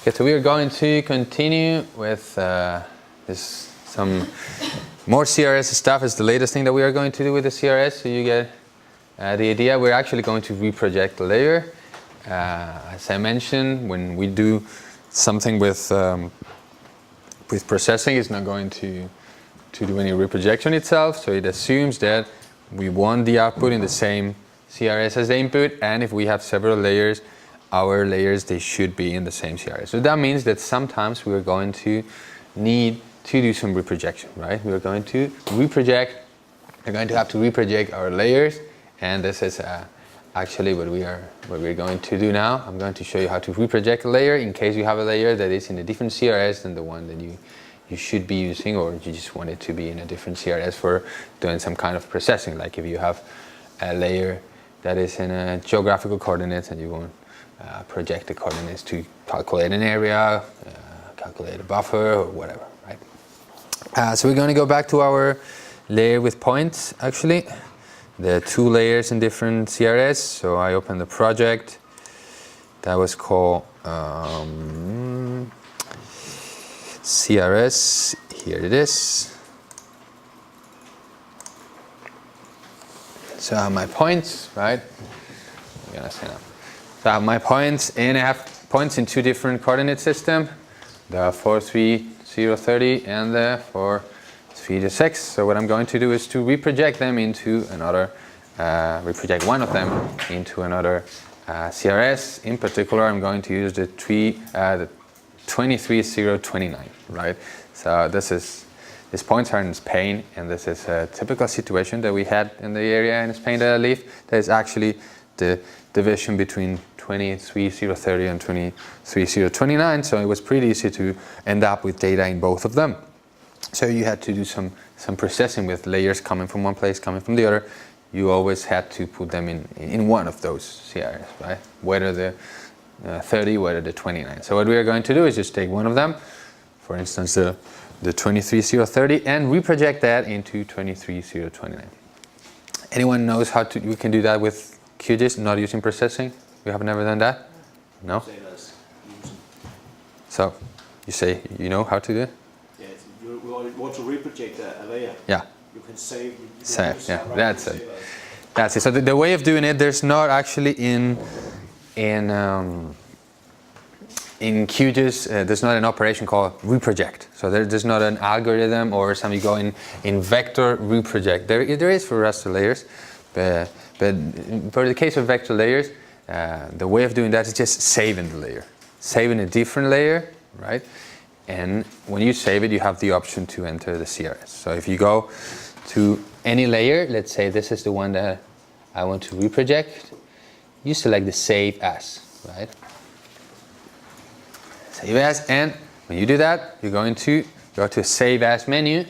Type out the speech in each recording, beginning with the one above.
Okay, so we are going to continue with some more CRS stuff. Is the latest thing that we are going to do with the CRS, so you get the idea. We're actually going to reproject the layer. As I mentioned, when we do something with processing, it's not going to do any reprojection itself, so it assumes that we want the output in the same CRS as the input, and if we have several layers, our layers, they should be in the same CRS. So that means that sometimes we're going to need to do some reprojection, right? We're going to reproject, we're going to have to reproject our layers, and this is actually what we're going to do now. I'm going to show you how to reproject a layer in case you have a layer that is in a different CRS than the one that you should be using, or you just want it to be in a different CRS for doing some kind of processing, like if you have a layer that is in a geographical coordinates and you want project the coordinates to calculate an area, calculate a buffer, or whatever, right? So we're going to go back to our layer with points, actually. There are two layers in different CRS, so I opened the project. That was called CRS, here it is. So I have my points, right? I'm gonna stand up. So I have my points, and I have points in two different coordinate systems, the 4, 3, 0, 30 and the 4, 3, 6. So what I'm going to do is to reproject them into another, reproject one of them into another CRS. In particular, I'm going to use the 23029, right? So these points are in Spain, and this is a typical situation that we had in the area in Spain that I live. That is actually the division between 23030 and 23029, so it was pretty easy to end up with data in both of them. So you had to do some processing with layers coming from one place, coming from the other. You always had to put them in one of those CRS, right? Whether the 30, whether the 29. So what we are going to do is just take one of them, for instance the 23030, and reproject that into 23029. Anyone knows how we can do that with QGIS, not using processing? We have never done that? No? So you say you know how to do it? Yeah, you want to reproject a layer. Yeah. You can save. Save, yeah, that's it. That's it. So the way of doing it, there's not actually in QGIS, there's not an operation called reproject. So there's not an algorithm or something you go in vector reproject. There is for raster layers, but for the case of vector layers, the way of doing that is just saving the layer, saving a different layer, right? And when you save it, you have the option to enter the CRS. So if you go to any layer, let's say this is the one that I want to reproject, you select the Save As, right? Save As, and when you do that, you're going to go to Save As menu,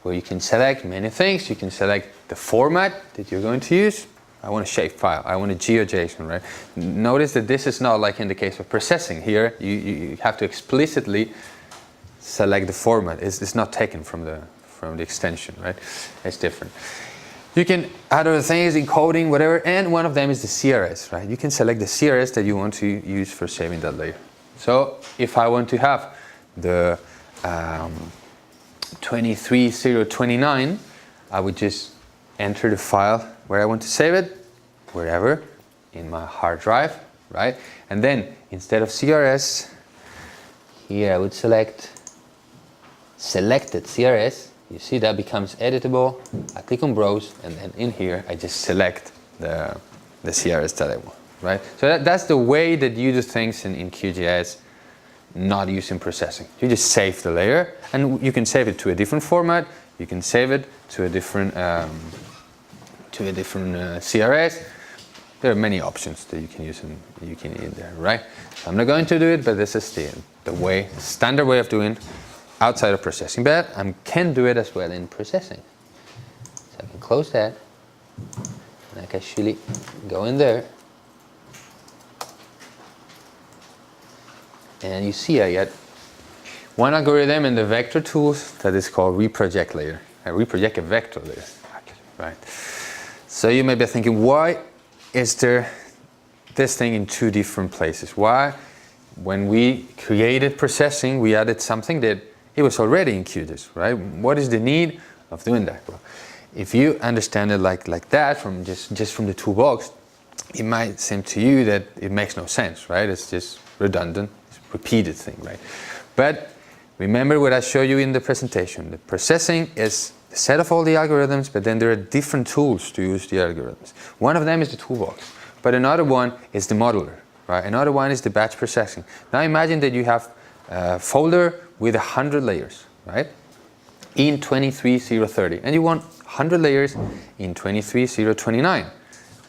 where you can select many things. You can select the format that you're going to use. I want a shapefile, I want a GeoJSON, right? Notice that this is not like in the case of processing. Here, you have to explicitly select the format. It's not taken from the extension, right? It's different. You can add other things, encoding, whatever, and one of them is the CRS, right? You can select the CRS that you want to use for saving that layer. So if I want to have the 23029, I would just enter the file where I want to save it, wherever, in my hard drive, right? And then instead of CRS, here I would select selected CRS. You see that becomes editable. I click on browse, and then in here I just select the CRS that I want, right? So that's the way that you do things in QGIS, not using processing. You just save the layer, and you can save it to a different format. You can save it to a different CRS. There are many options that you can use in there, right? So I'm not going to do it, but this is the standard way of doing outside of processing. But I can do it as well in processing. So I can close that, and I can actually go in there, and you see I get one algorithm in the vector tools that is called reproject layer. I reproject a vector layer, actually, right? So you may be thinking, why is there this thing in two different places? Why when we created processing, we added something that it was already in QGIS, right? What is the need of doing that? Well, if you understand it like that, from just from the toolbox, it might seem to you that it makes no sense, right? It's just redundant, it's a repeated thing, right? But remember what I showed you in the presentation. The processing is the set of all the algorithms, but then there are different tools to use the algorithms. One of them is the toolbox, but another one is the modeler, right? Another one is the batch processing. Now imagine that you have a folder with 100 layers, right? In 23030, and you want 100 layers in 23029.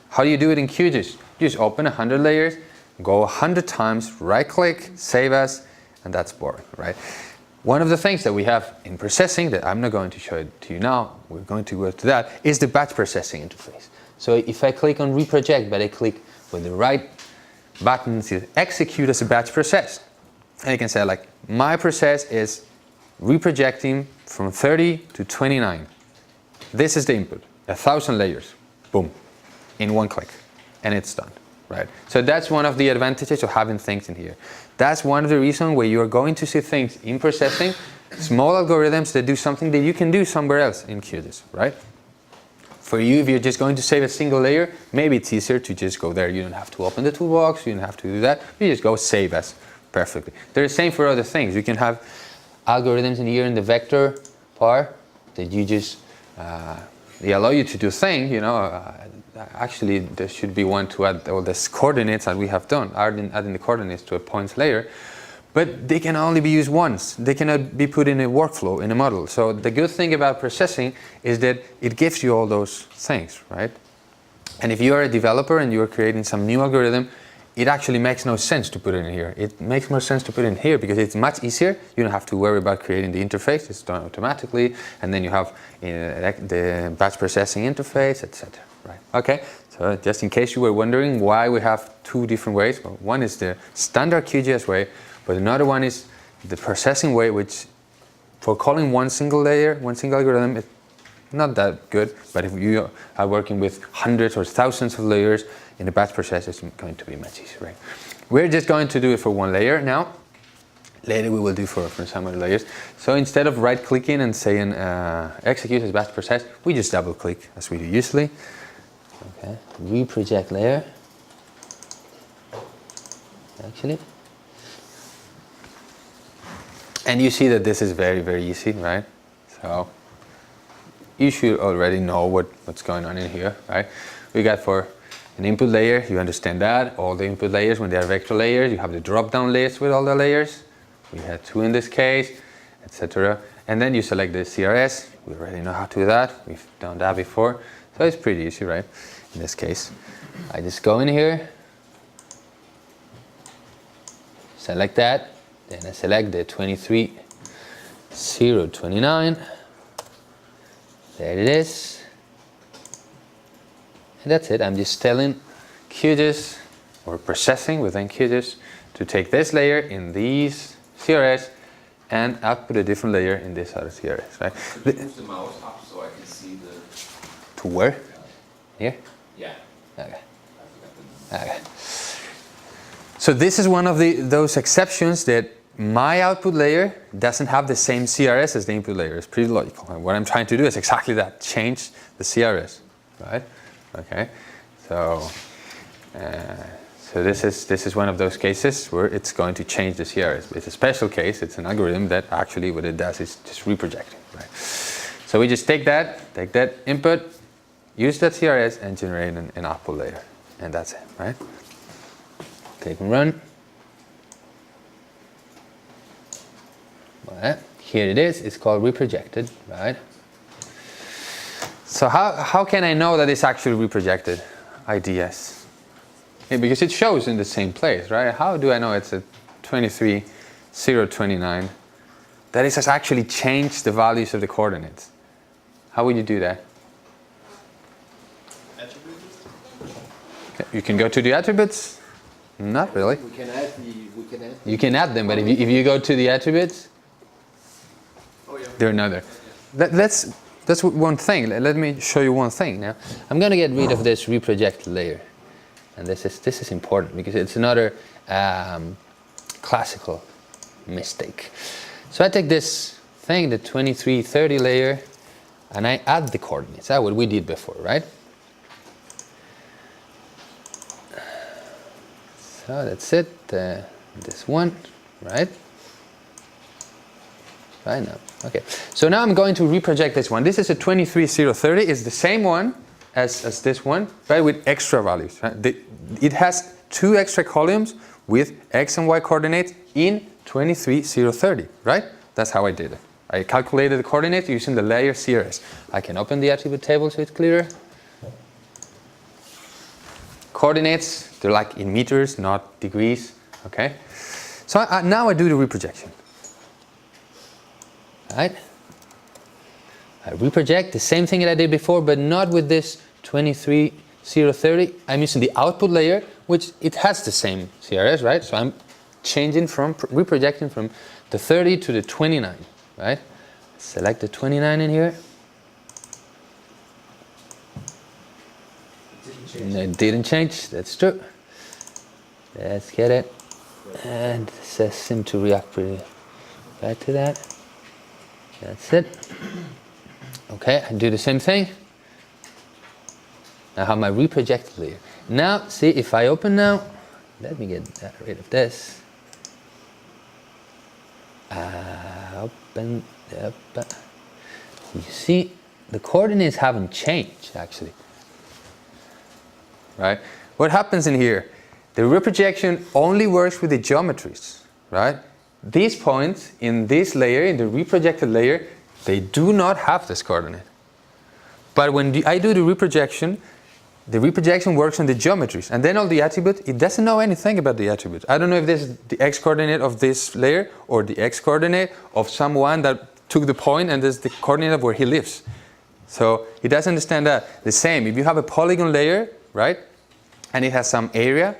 How do you do it in QGIS? You just open 100 layers, go 100 times, right click, save as, and that's boring, right? One of the things that we have in processing that I'm not going to show it to you now, we're going to go to that, is the batch processing interface. So if I click on Reproject, but I click with the right button to execute as a batch process, and you can say like, my process is reprojecting from 30 to 29. This is the input, 1,000 layers, boom, in one click, and it's done, right? So that's one of the advantages of having things in here. That's one of the reasons where you're going to see things in processing, small algorithms that do something that you can do somewhere else in QGIS, right? For you, if you're just going to save a single layer, maybe it's easier to just go there. You don't have to open the toolbox, you don't have to do that. You just go save as perfectly. They're the same for other things. You can have algorithms in here in the vector part that you just, they allow you to do things, you know. Actually, there should be one to add all these coordinates that we have done, adding the coordinates to a points layer. But they can only be used once. They cannot be put in a workflow, in a model. So the good thing about processing is that it gives you all those things, right? And if you are a developer and you are creating some new algorithm, it actually makes no sense to put it in here. It makes more sense to put it in here because it's much easier. You don't have to worry about creating the interface. It's done automatically. And then you have the batch processing interface, etc. Right? Okay, so just in case you were wondering why we have two different ways. Well, one is the standard QGIS way, but another one is the processing way, which for calling one single layer, one single algorithm, it's not that good. But if you are working with hundreds or thousands of layers in the batch process, it's going to be much easier, right? We're just going to do it for one layer now. Later we will do for some other layers. So instead of right-clicking and saying execute as batch process, we just double-click as we do usually. Okay, reproject layer. Actually. And you see that this is very, very easy, right? So you should already know what's going on in here, right? We got for an input layer, you understand that. All the input layers, when they are vector layers, you have the drop-down list with all the layers. We had 2 in this case, etc. And then you select the CRS. We already know how to do that. We've done that before. So it's pretty easy, right? In this case, I just go in here, select that, then I select the 23029. There it is. And that's it. I'm just telling QGIS, or processing within QGIS, to take this layer in these CRS and output a different layer in this other CRS, right? Could you move the mouse up so I can see the... To where? Here? Yeah. Okay. Okay. So this is one of those exceptions that my output layer doesn't have the same CRS as the input layer. It's pretty logical. And what I'm trying to do is exactly that, change the CRS, right? Okay. So this is one of those cases where it's going to change the CRS. It's a special case. It's an algorithm that actually what it does is just reprojecting, right? So we just take that input, use that CRS, and generate an output layer, and that's it, right? Click and run. Right. Here it is. It's called reprojected, right? So how can I know that it's actually reprojected? IDS. Yeah, because it shows in the same place, right? How do I know it's a 23029? That it has actually changed the values of the coordinates. How would you do that? Attributes? You can go to the attributes. Not really. We can add You can add them, but if you go to the attributes, oh, yeah. they're another. That's one thing. Let me show you one thing now. I'm going to get rid of this reproject layer, and this is important because it's another classical mistake. So I take this thing, the 2330 layer, and I add the coordinates. That's what we did before, right? So that's it, this one, right? Right now, okay. So now I'm going to reproject this one. This is a 23030. It's the same one as this one, right, with extra values. Right? It has 2 extra columns with x and y coordinates in 23030, right? That's how I did it. I calculated the coordinates using the layer CRS. I can open the attribute table so it's clearer. Coordinates, they're like in meters, not degrees, okay? So now I do the reprojection. Right? I reproject the same thing that I did before, but not with this 23030. I'm using the output layer, which it has the same CRS, right? So I'm changing from reprojecting from the 30 to the 29, right? Select the 29 in here. No, it didn't change, that's true. Let's get it. And it says sim to react pretty back to that. That's it. Okay, I do the same thing. I have my reprojected layer. Now, see, if I open now, let me get rid of this. Open. You see, the coordinates haven't changed, actually. Right? What happens in here? The reprojection only works with the geometries, right? These points in this layer, in the reprojected layer, they do not have this coordinate. But when I do the reprojection works on the geometries. And then on the attribute, it doesn't know anything about the attribute. I don't know if this is the x coordinate of this layer or the x coordinate of someone that took the point and this is the coordinate of where he lives. So it doesn't understand that. The same, if you have a polygon layer, right, and it has some area,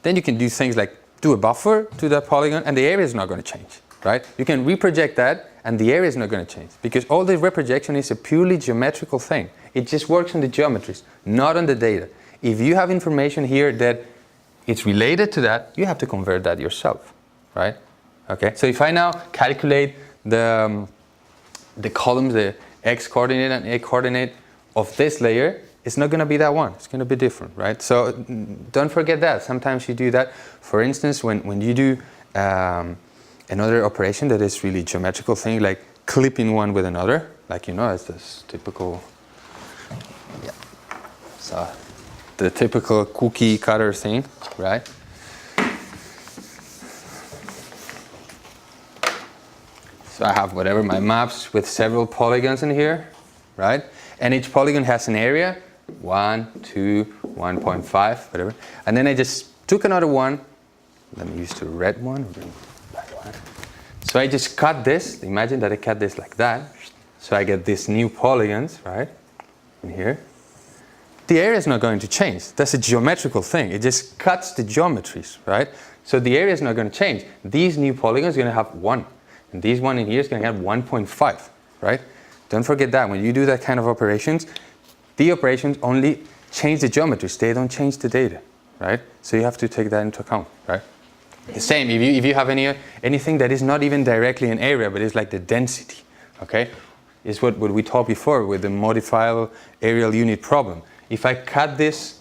then you can do things like do a buffer to that polygon and the area is not going to change, right? You can reproject that and the area is not going to change because all the reprojection is a purely geometrical thing. It just works on the geometries, not on the data. If you have information here that it's related to that, you have to convert that yourself, right? Okay, so if I now calculate the columns, the x coordinate and y coordinate of this layer, it's not going to be that one. It's going to be different, right? So don't forget that. Sometimes you do that. For instance, when you do another operation that is really geometrical thing, like clipping one with another, like, you know, it's this typical, yeah. So the typical cookie cutter thing, right? So I have whatever, my maps with several polygons in here, right? And each polygon has an area. 1, 2, 1.5, whatever. And then I just took another one. Let me use the red one or the black one. So I just cut this. Imagine that I cut this like that. So I get these new polygons, right, in here. The area is not going to change. That's a geometrical thing. It just cuts the geometries, right? So the area is not going to change. These new polygons are going to have 1. And this one in here is going to have 1.5, right? Don't forget that. When you do that kind of operations, the operations only change the geometries. They don't change the data, right? So you have to take that into account, right? The same, if you have anything that is not even directly an area, but it's like the density, okay? Is what we talked before with the modifiable areal unit problem. If I cut this,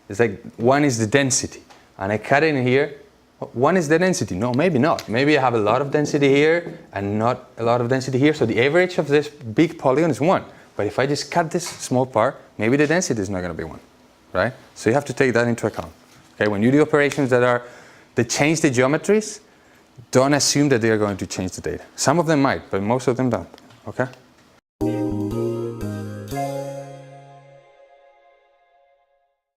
it's like 1 is the density, and I cut it in here, 1 is the density. No, maybe not. Maybe I have a lot of density here and not a lot of density here, so the average of this big polygon is 1. But if I just cut this small part, maybe the density is not going to be 1, right? So you have to take that into account. Okay, when you do operations that change the geometries, don't assume that they are going to change the data. Some of them might, but most of them don't. Okay.